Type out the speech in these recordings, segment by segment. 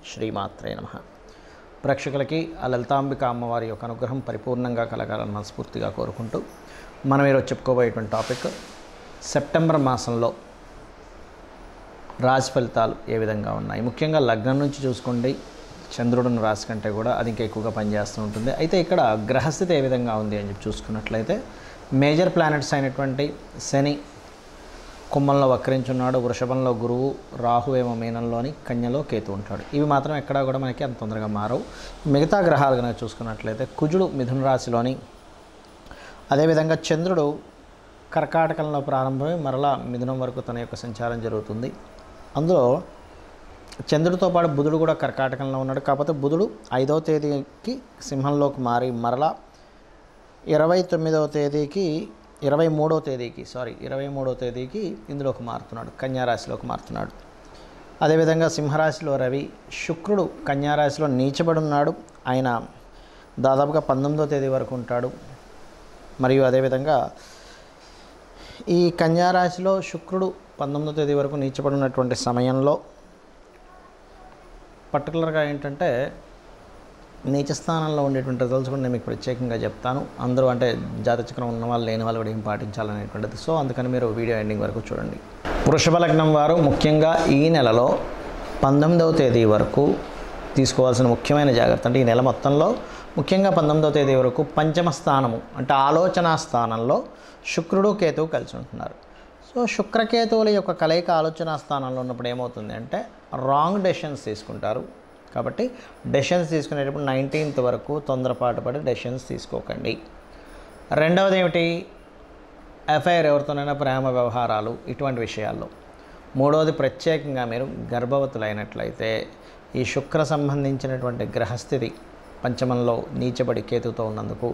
శ్రీమాత్రే నమః. ప్రేక్షకులకి ఆ లలితాంబిక అమ్మవారి యొక్క అనుగ్రహం పరిపూర్ణంగా కలగాలని మనస్ఫూర్తిగా కోరుకుంటూ మనం ఈరోజు చెప్పుకోబోయేటువంటి టాపిక్ సెప్టెంబర్ మాసంలో రాశి ఫలితాలు ఏ విధంగా ఉన్నాయి. ముఖ్యంగా లగ్నం నుంచి చూసుకోండి, చంద్రుడున్న రాశి కంటే కూడా అది ఇంకా ఎక్కువగా పనిచేస్తూ ఉంటుంది. అయితే ఇక్కడ గ్రహస్థితి ఏ విధంగా ఉంది అని చెప్పి చూసుకున్నట్లయితే మేజర్ ప్లానెట్స్ అయినటువంటి శని కుంభంలో వక్రించున్నాడు, వృషభంలో గురువు, రాహు ఏమో మీనంలోని, కన్యలో కేతు ఉంటాడు. ఇవి మాత్రం ఎక్కడా కూడా మనకి అంత తొందరగా మారవు. మిగతా గ్రహాలు కనుక చూసుకున్నట్లయితే కుజుడు మిథున రాశిలోని, అదేవిధంగా చంద్రుడు కర్కాటకంలో ప్రారంభమై మరలా మిథునం వరకు తన యొక్క సంచారం జరుగుతుంది. అందులో చంద్రుడితో పాటు బుధుడు కూడా కర్కాటకంలో ఉన్నాడు. కాకపోతే బుధుడు 5వ తేదీకి సింహంలోకి మారి మరలా 23వ తేదీకి ఇందులోకి మారుతున్నాడు, కన్యారాశిలోకి మారుతున్నాడు. అదేవిధంగా సింహరాశిలో రవి, శుక్రుడు కన్యారాశిలో నీచబడి ఉన్నాడు. ఆయన దాదాపుగా 19వ తేదీ వరకు ఉంటాడు. మరియు అదేవిధంగా ఈ కన్యారాశిలో శుక్రుడు 19వ తేదీ వరకు నీచబడి ఉన్నటువంటి సమయంలో పర్టికులర్గా ఏంటంటే నీచ స్థానంలో ఉండేటువంటి రిజల్ట్స్ కూడా నేను మీకు ప్రత్యేకంగా చెప్తాను. అందరూ అంటే జాతచక్రం ఉన్న వాళ్ళు లేని వాళ్ళు కూడా ఏం పాటించాలనేటువంటిది. సో అందుకని మీరు వీడియో ఎండింగ్ వరకు చూడండి. వృషభ లగ్నం వారు ముఖ్యంగా ఈ నెలలో 19వ తేదీ వరకు తీసుకోవాల్సిన ముఖ్యమైన జాగ్రత్త అంటే ఈ నెల మొత్తంలో ముఖ్యంగా 19వ తేదీ వరకు పంచమ స్థానము అంటే ఆలోచనా స్థానంలో శుక్రుడు కేతువు కలిసి ఉంటున్నారు. సో శుక్రకేతువుల యొక్క కలయిక ఆలోచనా స్థానంలో ఉన్నప్పుడు ఏమవుతుంది అంటే రాంగ్ డెసిషన్స్ తీసుకుంటారు. కాబట్టి డెసిషన్స్ తీసుకునేటప్పుడు 19th వరకు తొందరపాటు పడి డెసిషన్స్ తీసుకోకండి. రెండవది ఏమిటి, ఎఫ్ఐఆర్ ఎవరితోనైనా ప్రేమ వ్యవహారాలు ఇటువంటి విషయాల్లో. మూడవది ప్రత్యేకంగా మీరు గర్భవతులైనట్లయితే ఈ శుక్ర సంబంధించినటువంటి గ్రహస్థితి పంచమంలో నీచబడి కేతుతో ఉన్నందుకు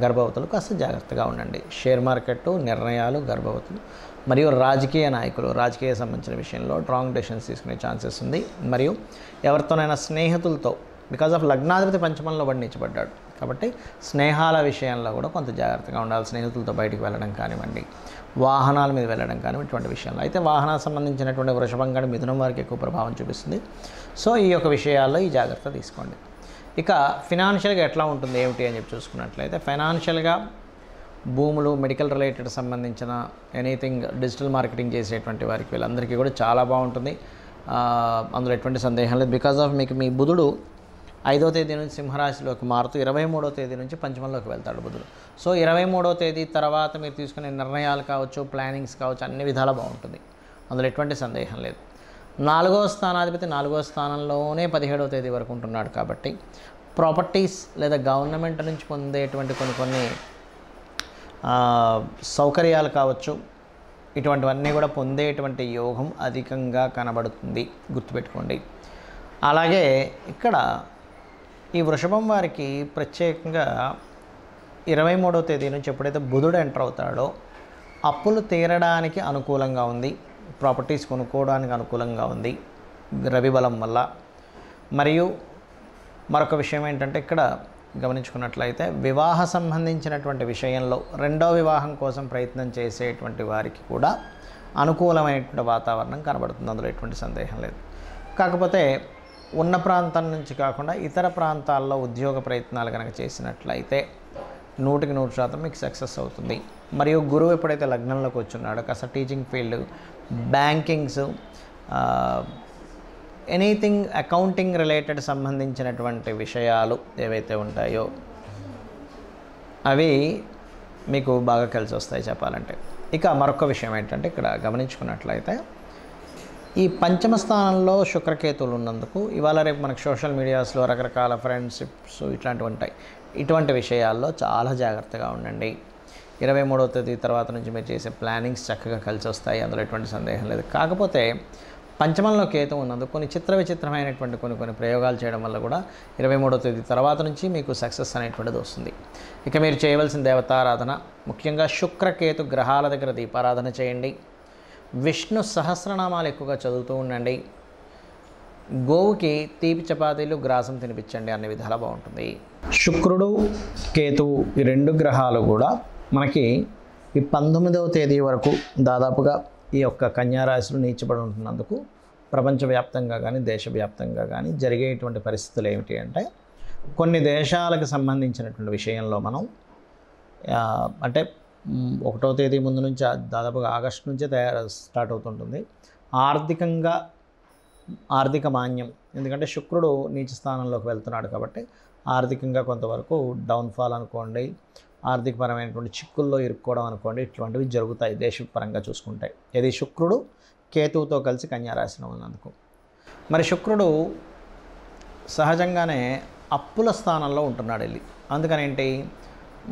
గర్భవతులు కాస్త జాగ్రత్తగా ఉండండి. షేర్ మార్కెట్ నిర్ణయాలు, గర్భవతులు మరియు రాజకీయ నాయకులు రాజకీయ సంబంధించిన విషయంలో రాంగ్ డెసిషన్స్ తీసుకునే ఛాన్సెస్ ఉంది. మరియు ఎవరితోనైనా స్నేహితులతో బికాజ్ ఆఫ్ లగ్నాధిపతి పంచమంలో వర్ణించబడ్డాడు కాబట్టి స్నేహాల విషయంలో కూడా కొంత జాగ్రత్తగా ఉండాలి. స్నేహితులతో బయటికి వెళ్ళడం కానివ్వండి, వాహనాల మీద వెళ్ళడం కానివ్వండి, ఇటువంటి విషయంలో. అయితే వాహనాలకు సంబంధించినటువంటి వృషభం కానీ మిథునం వారికి ఎక్కువ ప్రభావం చూపిస్తుంది. సో ఈ యొక్క విషయాల్లో ఈ జాగ్రత్త తీసుకోండి. ఇక ఫినాన్షియల్గా ఎట్లా ఉంటుంది ఏమిటి అని చెప్పి చూసుకున్నట్లయితే ఫైనాన్షియల్గా భూములు, మెడికల్ రిలేటెడ్ సంబంధించిన ఎనీథింగ్ డిజిటల్ మార్కెటింగ్ చేసేటువంటి వారికి వీళ్ళందరికీ కూడా చాలా బాగుంటుంది. అందులో ఎటువంటి సందేహం లేదు. బికాజ్ ఆఫ్ మీకు మీ బుధుడు 5వ తేదీ నుంచి సింహరాశిలోకి మారుతూ 23వ తేదీ నుంచి పంచమంలోకి వెళ్తాడు బుధుడు. సో 23వ తేదీ తర్వాత మీరు తీసుకునే నిర్ణయాలు కావచ్చు, ప్లానింగ్స్ కావచ్చు, అన్ని విధాలా బాగుంటుంది. అందులో ఎటువంటి సందేహం లేదు. 4వ స్థానాధిపతి 4వ స్థానంలోనే 17వ తేదీ వరకు ఉంటున్నాడు కాబట్టి ప్రాపర్టీస్ లేదా గవర్నమెంట్ నుంచి పొందేటువంటి కొన్ని సౌకర్యాలు కావచ్చు, ఇటువంటివన్నీ కూడా పొందేటువంటి యోగం అధికంగా కనబడుతుంది, గుర్తుపెట్టుకోండి. అలాగే ఇక్కడ ఈ వృషభం వారికి ప్రత్యేకంగా 23వ తేదీ నుంచి ఎప్పుడైతే బుధుడు ఎంటర్ అవుతాడో అప్పులు తీరడానికి అనుకూలంగా ఉంది, ప్రాపర్టీస్ కొనుక్కోవడానికి అనుకూలంగా ఉంది రవి బలం వల్ల. మరియు మరొక విషయం ఏంటంటే ఇక్కడ గమనించుకున్నట్లయితే వివాహ సంబంధించినటువంటి విషయంలో రెండో వివాహం కోసం ప్రయత్నం చేసేటువంటి వారికి కూడా అనుకూలమైనటువంటి వాతావరణం కనబడుతుంది. అందులో ఎటువంటి సందేహం లేదు. కాకపోతే ఉన్న ప్రాంతం నుంచి కాకుండా ఇతర ప్రాంతాల్లో ఉద్యోగ ప్రయత్నాలు కనుక చేసినట్లయితే 100% మీకు సక్సెస్ అవుతుంది. మరియు గురువు ఎప్పుడైతే లగ్నంలోకి వచ్చున్నాడో కాస్త teaching field, bankings, anything accounting related సంబంధించినటువంటి విషయాలు ఏవైతే ఉంటాయో అవి మీకు బాగా కలిసి వస్తాయి చెప్పాలంటే. ఇక మరొక విషయం ఏంటంటే ఇక్కడ గమనించుకున్నట్లయితే ఈ పంచమ స్థానంలో శుక్రకేతువులు ఉన్నందుకు ఇవాళ రేపు మనకు సోషల్ మీడియాస్లో రకరకాల ఫ్రెండ్షిప్స్ ఇట్లాంటివి ఉంటాయి. ఇటువంటి విషయాల్లో చాలా జాగ్రత్తగా ఉండండి. 23వ తేదీ తర్వాత నుంచి మీరు చేసే ప్లానింగ్స్ చక్కగా కలిసి వస్తాయి, అందులో ఎటువంటి సందేహం లేదు. కాకపోతే పంచమంలో కేతు ఉన్నందుకు కొన్ని విచిత్రమైనటువంటి కొన్ని ప్రయోగాలు చేయడం వల్ల కూడా 23వ తేదీ తర్వాత నుంచి మీకు సక్సెస్ అనేటువంటిది వస్తుంది. ఇక మీరు చేయవలసిన దేవతారాధన ముఖ్యంగా శుక్రకేతు గ్రహాల దగ్గర దీపారాధన చేయండి. విష్ణు సహస్రనామాలు ఎక్కువగా చదువుతూ ఉండండి. గోవుకి తీపి చపాతీలు, గ్రాసం తినిపించండి, అన్ని విధాలా బాగుంటుంది. శుక్రుడు, కేతువు ఈ రెండు గ్రహాలు కూడా మనకి ఈ 19వ తేదీ వరకు దాదాపుగా ఈ యొక్క కన్యారాశిలో నీచబడి ఉంటున్నందుకు ప్రపంచవ్యాప్తంగా కానీ దేశవ్యాప్తంగా కానీ జరిగేటువంటి పరిస్థితులు ఏమిటి అంటే, కొన్ని దేశాలకు సంబంధించినటువంటి విషయంలో మనం అంటే 1వ తేదీ ముందు నుంచి దాదాపుగా ఆగస్టు నుంచే స్టార్ట్ అవుతుంటుంది. ఆర్థిక మాన్యం, ఎందుకంటే శుక్రుడు నీచ స్థానంలోకి వెళ్తున్నాడు కాబట్టి ఆర్థికంగా కొంతవరకు డౌన్ఫాల్ అనుకోండి, ఆర్థికపరమైనటువంటి చిక్కుల్లో ఇరుక్కోవడం అనుకోండి, ఇటువంటివి జరుగుతాయి దేశపరంగా చూసుకుంటే. ఇది శుక్రుడు కేతువుతో కలిసి కన్యా రాశిలో ఉన్నందుకు. మరి శుక్రుడు సహజంగానే అప్పుల స్థానంలో ఉంటున్నాడు వెళ్ళి. అందుకని ఏంటి,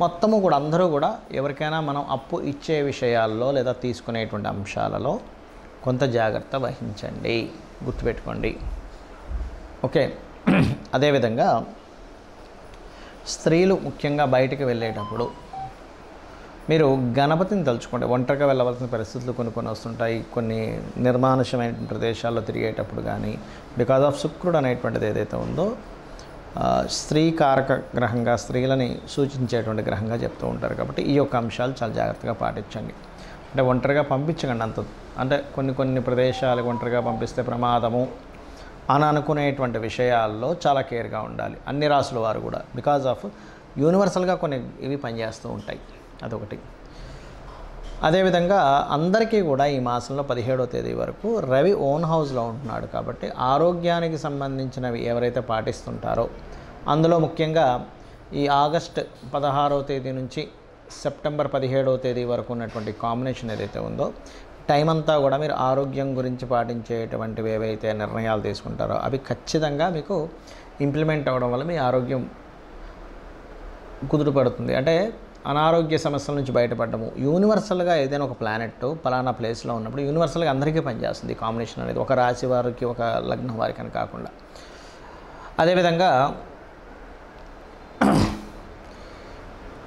మొత్తము కూడా అందరూ కూడా ఎవరికైనా మనం అప్పు ఇచ్చే విషయాల్లో లేదా తీసుకునేటువంటి అంశాలలో కొంత జాగ్రత్త వహించండి, గుర్తుపెట్టుకోండి. ఓకే. అదేవిధంగా స్త్రీలు ముఖ్యంగా బయటికి వెళ్ళేటప్పుడు మీరు గణపతిని తలుచుకోండి. ఒంటరిగా వెళ్ళవలసిన పరిస్థితులు కొన్ని వస్తుంటాయి. కొన్ని నిర్మానుషమైన ప్రదేశాల్లో తిరిగేటప్పుడు కానీ, బికాజ్ ఆఫ్ శుక్రుడు అనేటువంటిది ఏదైతే ఉందో స్త్రీ కారక గ్రహంగా, స్త్రీలని సూచించేటువంటి గ్రహంగా చెప్తూ ఉంటారు. కాబట్టి ఈ యొక్క అంశాలు చాలా జాగ్రత్తగా పాటించండి. అంటే ఒంటరిగా పంపించకండి అంత, అంటే కొన్ని ప్రదేశాలకు ఒంటరిగా పంపిస్తే ప్రమాదము అని అనుకునేటువంటి విషయాల్లో చాలా కేర్గా ఉండాలి అన్ని రాసుల వారు కూడా. బికాజ్ ఆఫ్ యూనివర్సల్గా కొన్ని ఇవి పనిచేస్తూ ఉంటాయి, అదొకటి. అదేవిధంగా అందరికీ కూడా ఈ మాసంలో 17వ తేదీ వరకు రవి ఓన్ హౌస్లో ఉంటున్నాడు కాబట్టి ఆరోగ్యానికి సంబంధించినవి ఎవరైతే పాటిస్తుంటారో, అందులో ముఖ్యంగా ఈ ఆగస్ట్ 16వ తేదీ నుంచి సెప్టెంబర్ 17వ తేదీ వరకు ఉన్నటువంటి కాంబినేషన్ ఏదైతే ఉందో, టైం అంతా కూడా మీరు ఆరోగ్యం గురించి పాటించేటువంటివి ఏవైతే నిర్ణయాలు తీసుకుంటారో అవి ఖచ్చితంగా మీకు ఇంప్లిమెంట్ అవ్వడం వల్ల మీ ఆరోగ్యం కుదుటపడుతుంది. అంటే అనారోగ్య సమస్యల నుంచి బయటపడము. యూనివర్సల్గా ఏదైనా ఒక ప్లానెట్ పలానా ప్లేస్లో ఉన్నప్పుడు యూనివర్సల్గా అందరికీ పనిచేస్తుంది కాంబినేషన్ అనేది, ఒక రాశి వారికి ఒక లగ్నం వారికి అని కాకుండా. అదేవిధంగా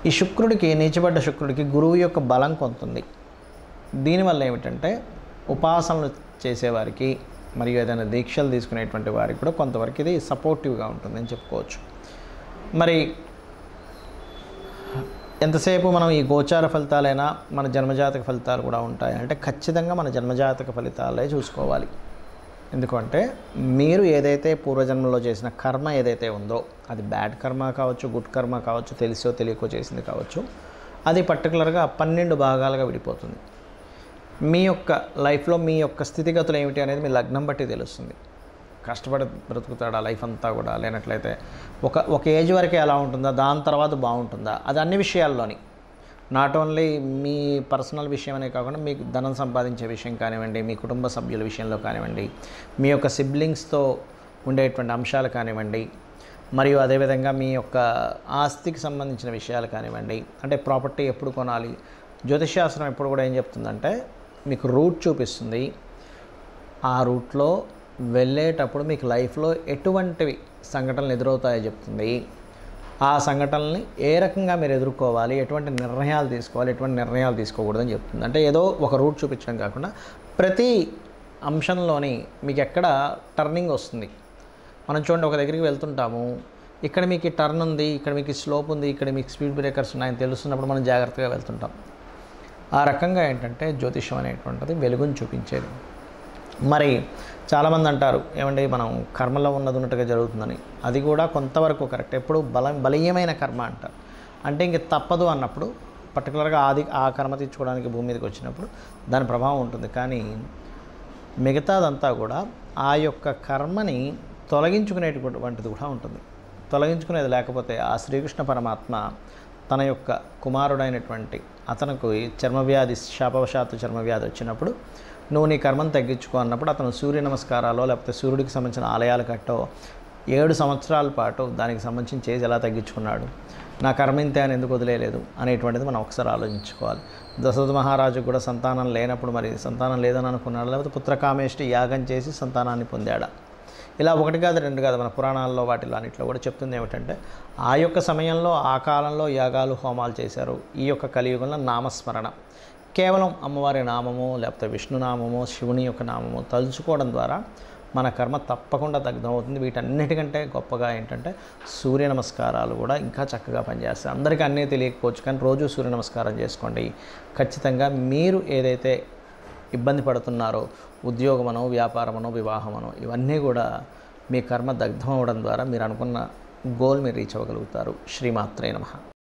ఈ శుక్రుడికి, నీచబడ్డ శుక్రుడికి గురువు యొక్క బలం కొంతుంది. దీనివల్ల ఏమిటంటే ఉపాసనలు చేసేవారికి మరియు ఏదైనా దీక్షలు తీసుకునేటువంటి వారికి కూడా కొంతవరకు ఇది సపోర్టివ్గా ఉంటుందని చెప్పుకోవచ్చు. మరి ఎంతసేపు మనం ఈ గోచార ఫలితాలైనా మన జన్మజాతక ఫలితాలు కూడా ఉంటాయి అంటే ఖచ్చితంగా మన జన్మజాతక ఫలితాలే చూసుకోవాలి. ఎందుకంటే మీరు ఏదైతే పూర్వజన్మలో చేసిన కర్మ ఏదైతే ఉందో, అది బ్యాడ్ కర్మ కావచ్చు, గుడ్ కర్మ కావచ్చు, తెలిసో తెలియకో చేసింది కావచ్చు, అది పర్టికులర్గా 12 భాగాలుగా విడిపోతుంది. మీ యొక్క లైఫ్లో మీ యొక్క స్థితిగతులు ఏమిటి అనేది మీ లగ్నం బట్టి తెలుస్తుంది. కష్టపడి బ్రతుకుతాడా లైఫ్ అంతా కూడా, లేనట్లయితే ఒక ఏజ్ వరకే ఎలా ఉంటుందా, దాని తర్వాత బాగుంటుందా, అది అన్ని విషయాల్లోని, నాట్ ఓన్లీ మీ పర్సనల్ విషయం అనే కాకుండా మీకు ధనం సంపాదించే విషయం కానివ్వండి, మీ కుటుంబ సభ్యుల విషయంలో కానివ్వండి, మీ యొక్క సిబ్లింగ్స్తో ఉండేటువంటి అంశాలు కానివ్వండి, మరియు అదేవిధంగా మీ యొక్క ఆస్తికి సంబంధించిన విషయాలు కానివ్వండి, అంటే ప్రాపర్టీ ఎప్పుడు కొనాలి. జ్యోతిష్శాస్త్రం ఎప్పుడు కూడా ఏం చెప్తుందంటే మీకు రూట్ చూపిస్తుంది. ఆ రూట్లో వెళ్ళేటప్పుడు మీకు లైఫ్లో ఎటువంటివి సంఘటనలు ఎదురవుతాయో చెప్తుంది. ఆ సంఘటనల్ని ఏ రకంగా మీరు ఎదుర్కోవాలి, ఎటువంటి నిర్ణయాలు తీసుకోవాలి, ఎటువంటి నిర్ణయాలు తీసుకోకూడదని చెప్తుంది. అంటే ఏదో ఒక రూట్ చూపించడం కాకుండా ప్రతి అంశంలోని మీకు ఎక్కడ టర్నింగ్ వస్తుంది. మనం చూడండి, ఒక దగ్గరికి వెళ్తుంటాము, ఇక్కడ మీకు టర్న్ ఉంది, ఇక్కడ మీకు స్లోప్ ఉంది, ఇక్కడ మీకు స్పీడ్ బ్రేకర్స్ ఉన్నాయని తెలుస్తున్నప్పుడు మనం జాగ్రత్తగా వెళ్తుంటాం. ఆ రకంగా ఏంటంటే జ్యోతిష్యం అనేటువంటిది వెలుగుని చూపించేది. మరి చాలామంది అంటారు ఏమండి మనం కర్మలో ఉన్నట్టుగా జరుగుతుందని. అది కూడా కొంతవరకు కరెక్ట్. ఎప్పుడు బలీయమైన కర్మ అంటారు, అంటే ఇంక తప్పదు అన్నప్పుడు, పర్టికులర్గా ఆ కర్మ తీర్చుకోవడానికి భూమి మీదకి వచ్చినప్పుడు దాని ప్రభావం ఉంటుంది. కానీ మిగతాదంతా కూడా ఆ యొక్క కర్మని తొలగించుకునేటువంటిది కూడా ఉంటుంది. తొలగించుకునేది లేకపోతే ఆ శ్రీకృష్ణ పరమాత్మ తన యొక్క కుమారుడైనటువంటి అతనికి చర్మవ్యాధి, శాపవశాత్తు చర్మవ్యాధి వచ్చినప్పుడు నువ్వు నీ కర్మను తగ్గించుకో అన్నప్పుడు అతను సూర్య నమస్కారాలు లేకపోతే సూర్యుడికి సంబంధించిన ఆలయాలు కట్టో 7 సంవత్సరాల పాటు దానికి సంబంధించిన చేసి ఎలా తగ్గించుకున్నాడు, నా కర్మ ఇంతే అని ఎందుకు వదిలేదు అనేటువంటిది మనం ఒకసారి ఆలోచించుకోవాలి. దశరథ మహారాజు కూడా సంతానం లేనప్పుడు మరి సంతానం లేదని అనుకున్నాడు, లేకపోతే పుత్రకామేష్టి యాగం చేసి సంతానాన్ని పొందాడా. ఇలా 1 కాదు 2 కాదు, మన పురాణాల్లో వాటిలో అన్నింటిలో కూడా చెప్తుంది ఏమిటంటే ఆ యొక్క సమయంలో ఆ కాలంలో యాగాలు హోమాలు చేశారు. ఈ యొక్క కలియుగంలో నామస్మరణ, కేవలం అమ్మవారి నామము లేకపోతే విష్ణునామము శివుని యొక్క నామము తలుచుకోవడం ద్వారా మన కర్మ తప్పకుండా దగ్ధమవుతుంది. వీటన్నిటికంటే గొప్పగా ఏంటంటే సూర్య నమస్కారాలు కూడా ఇంకా చక్కగా పనిచేస్తాయి. అందరికీ అన్నీ తెలియకపోవచ్చు, కానీ రోజు సూర్య నమస్కారం చేసుకోండి. ఖచ్చితంగా మీరు ఏదైతే ఇబ్బంది పడుతున్నారో ఉద్యోగమనో, వ్యాపారమనో, వివాహమనో ఇవన్నీ కూడా మీ కర్మ దగ్ధం అవ్వడం ద్వారా మీరు అనుకున్న గోల్ మీరు రీచ్ అవ్వగలుగుతారు. శ్రీమాత్రే నమః.